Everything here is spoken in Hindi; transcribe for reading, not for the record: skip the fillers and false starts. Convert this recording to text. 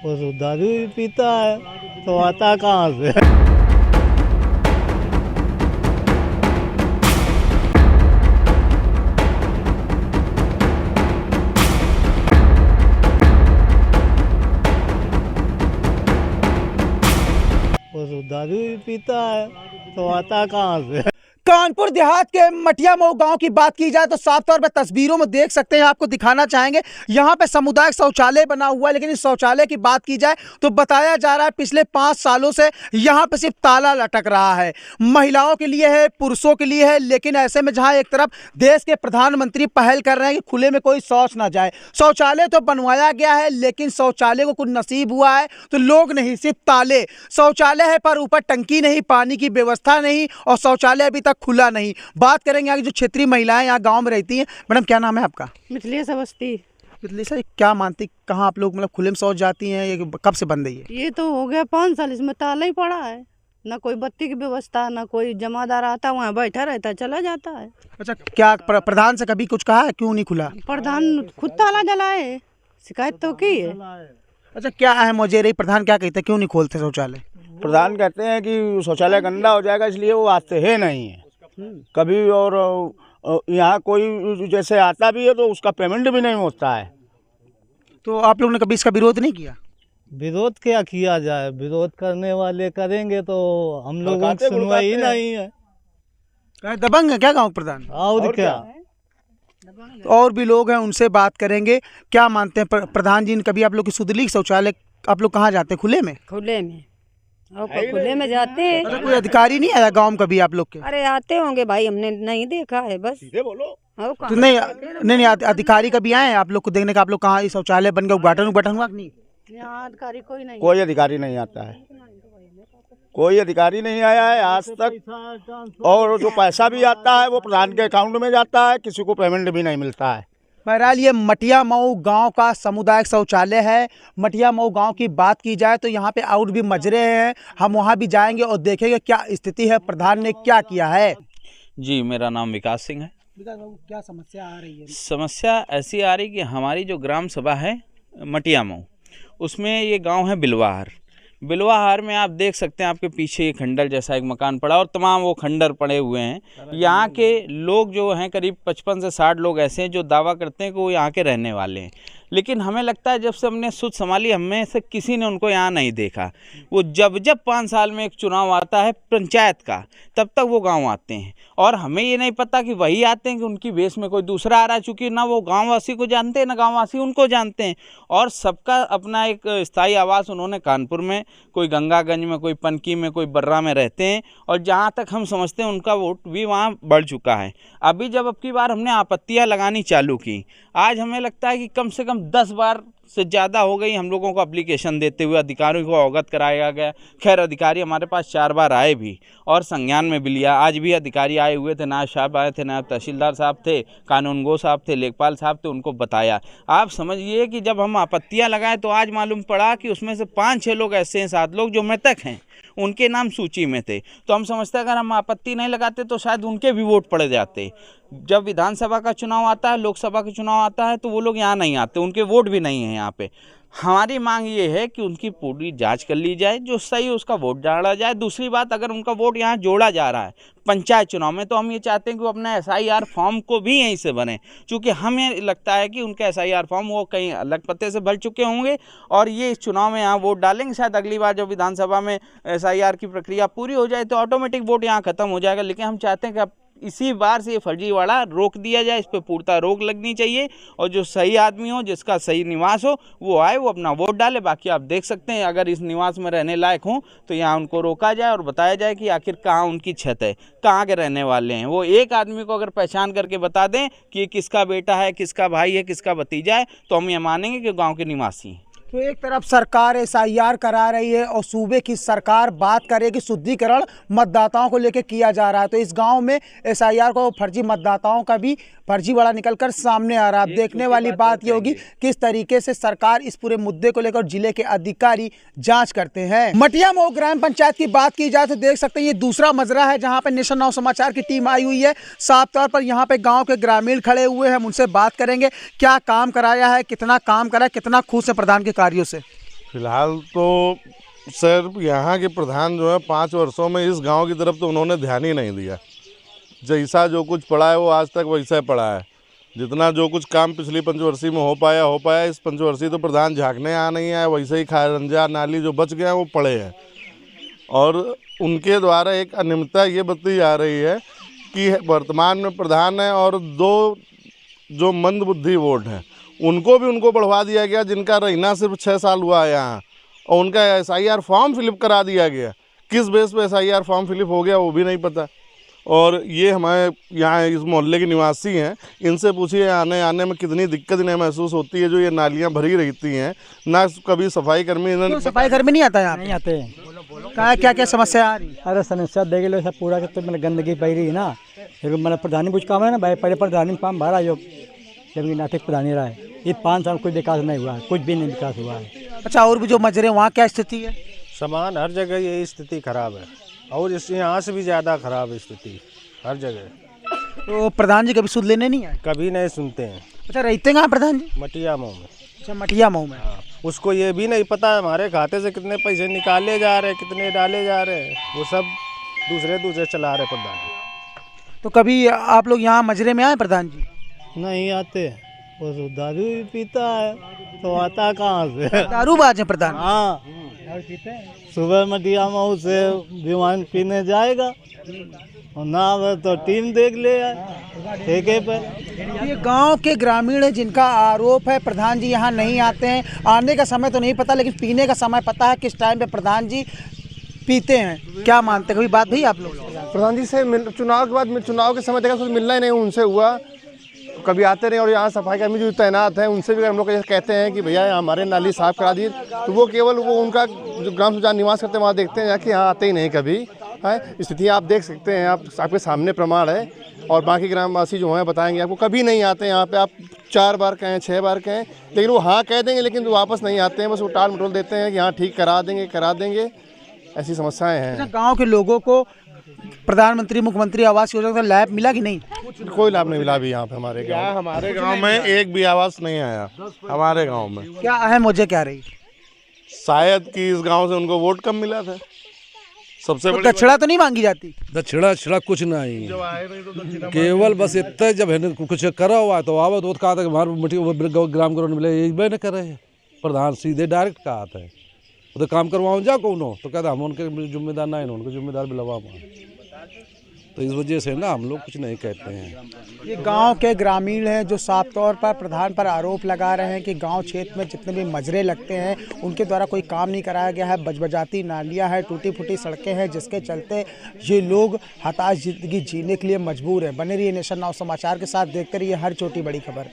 वो तो दारू भी पीता है तो आता कहाँ से? वो तो दारू भी पीता है तो आता कहाँ से? कानपुर देहात के मटिया मऊ गांव की बात की जाए तो साफ तौर पर तस्वीरों में देख सकते हैं, आपको दिखाना चाहेंगे। यहाँ पे सामुदायिक शौचालय बना हुआ है, लेकिन इस शौचालय की बात की जाए तो बताया जा रहा है पिछले 5 सालों से यहाँ पे सिर्फ ताला लटक रहा है। महिलाओं के लिए है, पुरुषों के लिए है, लेकिन ऐसे में जहाँ एक तरफ देश के प्रधानमंत्री पहल कर रहे हैं कि खुले में कोई शौच ना जाए, शौचालय तो बनवाया गया है, लेकिन शौचालय को कुछ नसीब हुआ है तो लोग नहीं, सिर्फ ताले। शौचालय है पर ऊपर टंकी नहीं, पानी की व्यवस्था नहीं और शौचालय अभी तक खुला नहीं। बात करेंगे यहाँ की जो क्षेत्रीय महिलाएं यहाँ गांव में रहती हैं। मैडम क्या नाम है आपका? मिथिलेश अवस्थी। मिथिलेश सर, क्या मानती, कहाँ आप लोग मतलब खुले में शौच जाती हैं? ये कब से बंद है? ये तो हो गया 5 साल, इसमें ताला ही पड़ा है, ना कोई बत्ती की व्यवस्था, ना कोई जमादार आता वहाँ बैठा रहता है, चला जाता है। अच्छा, क्या प्रधान से कभी कुछ कहा है, क्यों नहीं खुला? प्रधान खुद ताला जलाए, शिकायत तो की है। अच्छा, क्या अहम वजह रही? प्रधान क्या कहते हैं, क्यों नहीं खोलते शौचालय? प्रधान कहते हैं कि शौचालय गंदा हो जाएगा, इसलिए वो आते हैं नहीं है कभी। और यहाँ कोई जैसे आता भी है तो उसका पेमेंट भी नहीं होता है। तो आप लोगों ने कभी इसका विरोध नहीं किया? विरोध क्या किया जाए, विरोध करने वाले करेंगे तो हम लोगों की सुनवाई ही नहीं है। क्या दबंग है क्या गाँव प्रधान? और क्या? तो और भी लोग हैं, उनसे बात करेंगे। क्या मानते हैं प्रधान जी ने कभी आप लोग की सुधली शौचालय, आप लोग कहाँ जाते हैं, खुले में? खुले में और खुले में जाते हैं। अच्छा, कोई अधिकारी नहीं आया गांव में कभी आप लोग के? अरे आते होंगे भाई, हमने नहीं देखा है बस। बोलो तो नहीं अधिकारी कभी आए हैं आप लोग को देखने का? आप लोग कहाँ शौचालय बन गया, उद्घाटन हुआ नहीं? यहाँ अधिकारी कोई नहीं, कोई अधिकारी नहीं आता है, कोई अधिकारी नहीं आया है आज तक। और जो पैसा भी आता है वो प्रधान के अकाउंट में जाता है, किसी को पेमेंट भी नहीं मिलता है। बहरहाल ये मटिया मऊ गांव का सामुदायिक शौचालय है। मटिया मऊ गांव की बात की जाए तो यहाँ पे आउट भी मजरे हैं, हम वहाँ भी जाएंगे और देखेंगे क्या स्थिति है, प्रधान ने क्या किया है। जी, मेरा नाम विकास सिंह है। क्या समस्या आ रही है? समस्या ऐसी आ रही कि हमारी जो ग्राम सभा है मटिया मऊ, उसमें ये गांव है बिलवाहार। बिलवाहार में आप देख सकते हैं, आपके पीछे ये खंडर जैसा एक मकान पड़ा और तमाम वो खंडर पड़े हुए हैं। यहाँ के लोग जो हैं करीब 55 से 60 लोग ऐसे हैं जो दावा करते हैं कि वो यहाँ के रहने वाले हैं, लेकिन हमें लगता है जब से हमने सुध संभाली हमें से किसी ने उनको यहाँ नहीं देखा। वो जब 5 साल में एक चुनाव आता है पंचायत का, तब तक वो गांव आते हैं और हमें ये नहीं पता कि वही आते हैं कि उनकी बेस में कोई दूसरा आ रहा है, चूँकि ना वो गांववासी को जानते हैं ना गांववासी उनको जानते हैं। और सबका अपना एक स्थायी आवास उन्होंने कानपुर में, कोई गंगागंज में, कोई पनकी में, कोई बर्रा में रहते हैं और जहाँ तक हम समझते हैं उनका वोट भी वहाँ बढ़ चुका है। अभी जब अब की बार हमने आपत्तियाँ लगानी चालू की, आज हमें लगता है कि कम से कम 10 बार से ज़्यादा हो गई हम लोगों को एप्लीकेशन देते हुए, अधिकारियों को अवगत कराया गया। खैर अधिकारी हमारे पास 4 बार आए भी और संज्ञान में भी लिया। आज भी अधिकारी आए हुए थे, नायब साहब आए थे, नायब तहसीलदार साहब थे, कानूनगो साहब थे, लेखपाल साहब थे, उनको बताया। आप समझिए कि जब हम आपत्तियां लगाएं तो आज मालूम पड़ा कि उसमें से 5-6 लोग ऐसे हैं, 7 लोग जो मृतक हैं, उनके नाम सूची में थे। तो हम समझते अगर हम आपत्ति नहीं लगाते तो शायद उनके भी वोट पड़ जाते। जब विधानसभा का चुनाव आता है, लोकसभा का चुनाव आता है तो वो लोग यहाँ नहीं आते, उनके वोट भी नहीं है यहाँ पे। हमारी मांग ये है कि उनकी पूरी जांच कर ली जाए, जो सही उसका वोट डाला जाए। दूसरी बात, अगर उनका वोट यहाँ जोड़ा जा रहा है पंचायत चुनाव में तो हम ये चाहते हैं कि वो अपना SIR फॉर्म को भी यहीं से भरें, क्योंकि हमें लगता है कि उनका SIR फॉर्म वो कहीं अलग पते से भर चुके होंगे और ये इस चुनाव में यहाँ वोट डालेंगे। शायद अगली बार जब विधानसभा में SIR की प्रक्रिया पूरी हो जाए तो ऑटोमेटिक वोट यहाँ खत्म हो जाएगा। लेकिन हम चाहते हैं कि अब इसी बार से ये फर्जीवाड़ा रोक दिया जाए, इस पर पूर्णतः रोक लगनी चाहिए और जो सही आदमी हो, जिसका सही निवास हो, वो आए, वो अपना वोट डाले। बाकी आप देख सकते हैं अगर इस निवास में रहने लायक हों तो यहाँ उनको रोका जाए और बताया जाए कि आखिर कहाँ उनकी छत है, कहाँ के रहने वाले हैं। वो एक आदमी को अगर पहचान करके बता दें कि ये किसका बेटा है, किसका भाई है, किसका भतीजा है, तो हम ये मानेंगे कि गाँव के निवासी हैं। तो एक तरफ सरकार SIR करा रही है और सूबे की सरकार बात करे कि शुद्धिकरण मतदाताओं को लेकर किया जा रहा है, तो इस गांव में SIR को फर्जी मतदाताओं का भी फर्जीवाड़ा निकलकर सामने आ रहा है। अब देखने वाली बात ये होगी किस तरीके से सरकार इस पूरे मुद्दे को लेकर जिले के अधिकारी जांच करते हैं। मटिया मऊ ग्राम पंचायत की बात की जाए तो देख सकते हैं ये दूसरा मजरा है जहाँ पे नेशन नाउ समाचार की टीम आई हुई है। साफ तौर पर यहाँ पे गाँव के ग्रामीण खड़े हुए हैं, हम उनसे बात करेंगे क्या काम कराया है, कितना काम करा है, कितना खुश है प्रधान के कार्यों से। फिलहाल तो सर यहाँ के प्रधान जो है 5 वर्षों में इस गांव की तरफ तो उन्होंने ध्यान ही नहीं दिया। जैसा जो कुछ पड़ा है वो आज तक वैसा पड़ा है। जितना जो कुछ काम पिछली पंचवर्षीय में हो पाया इस पंचवर्षीय तो प्रधान झांकने यहाँ नहीं आया। वैसे ही खारंजा नाली जो बच गया वो पड़े हैं। और उनके द्वारा एक अनियमितता ये बताई जा रही है कि वर्तमान में प्रधान है और 2 जो मंद बुद्धि वोट हैं उनको बढ़वा दिया गया, जिनका रहना सिर्फ 6 साल हुआ है यहाँ, और उनका SIR फॉर्म फिलअप करा दिया गया। किस बेस पे SIR फॉर्म फिलअप हो गया वो भी नहीं पता। और ये हमारे यहाँ इस मोहल्ले के निवासी हैं, इनसे पूछिए आने में कितनी दिक्कत इन्हें महसूस होती है। जो ये नालियाँ भरी रहती हैं, ना कभी सफाई कर्मी सफाई कर्मी नहीं आता यहाँ नहीं आते। क्या क्या समस्या आ रही? अरे समस्या देख लो सब पूरा तो मैंने गंदगी पड़ी रही ना। फिर मैंने प्रधानी कुछ काम है ना भाई, पहले प्रधानी काम भरा जो जबकि नाटक प्रधानी रहा है। ये 5 साल कोई विकास नहीं हुआ है, कुछ भी नहीं विकास हुआ है। अच्छा, और भी जो मजरे वहाँ क्या स्थिति है? समान हर जगह ये स्थिति खराब है, और इस यहाँ से भी ज़्यादा खराब स्थिति हर जगह। तो प्रधान जी कभी सुध लेने नहीं आए? कभी नहीं सुनते हैं। अच्छा, रहते कहाँ प्रधान जी? मटिया मऊ में। अच्छा, मटिया मऊ में। हाँ, उसको ये भी नहीं पता हमारे खाते से कितने पैसे निकाले जा रहे हैं, कितने डाले जा रहे हैं, वो सब दूसरे चला रहे प्रधान जी। तो कभी आप लोग यहाँ मजरे में आए प्रधान जी? नहीं आते, वो तो दारू भी पीता है तो आता कहाँ से? दारूबाज है प्रधान। हाँ, सुबह मटिया मऊ से विमान पीने जाएगा और ना आवे तो टीम देख ले ठेके पे। ये गांव के ग्रामीण है जिनका आरोप है प्रधान जी यहाँ नहीं आते हैं। आने का समय तो नहीं पता, लेकिन पीने का समय पता है, किस टाइम पे प्रधान जी पीते हैं। क्या मानते हैं, कभी बात भई आप लोग? प्रधान जी से चुनाव के बाद, चुनाव के समय देखा तो मिलना ही नहीं उनसे हुआ, कभी आते नहीं। और यहाँ सफाई कर्मी जो तैनात हैं उनसे भी हम लोग कहते हैं कि भैया हमारे नाली साफ करा दी, तो वो केवल वो उनका जो ग्राम सभा निवास करते हैं वहाँ देखते हैं, जाके यहाँ आते ही नहीं कभी है। स्थिति आप देख सकते हैं, आपके सामने प्रमाण है। और बाकी ग्रामवासी जो हैं बताएंगे आपको, कभी नहीं आते यहाँ पे। आप 4 बार कहें 6 बार कहें, लेकिन वो हाँ कह देंगे, लेकिन वो वापस नहीं आते हैं। बस वो टाल मटोल देते हैं कि यहाँ ठीक करा देंगे। ऐसी समस्याएँ हैं। गाँव के लोगों को प्रधानमंत्री मुख्यमंत्री आवास योजना का लाभ मिला कि नहीं? कोई लाभ नहीं मिला अभी यहाँ पे हमारे गाँव में एक भी आवास नहीं आया हमारे गाँव में। क्या अहम वजह क्या रही? शायद कि इस गांव से उनको वोट कम मिला था। सबसे तो बड़ी दक्षिणा तो नहीं मांगी जाती? दक्षिणा कुछ नहीं, केवल बस इतना जब है कुछ करा हुआ तो आवा तो कहा था कि हमारे ग्राम करोड़ मिले, ये न करे। प्रधान सीधे डायरेक्ट कहा था वो तो काम करवाओ जा कौन हो, तो कहता हम उनके जिम्मेदार नहीं, उनको जिम्मेदार बिलवा। तो इस वजह से ना हम लोग कुछ नहीं कहते हैं। ये गांव के ग्रामीण हैं जो साफ तौर पर प्रधान पर आरोप लगा रहे हैं कि गांव क्षेत्र में जितने भी मजरे लगते हैं उनके द्वारा कोई काम नहीं कराया गया है। बजबजाती नालियां हैं, टूटी फूटी सड़कें हैं, जिसके चलते ये लोग हताश जिंदगी जीने के लिए मजबूर है। बने रहिए नेशन नाउ समाचार के साथ, देखते रहिए हर छोटी बड़ी खबर।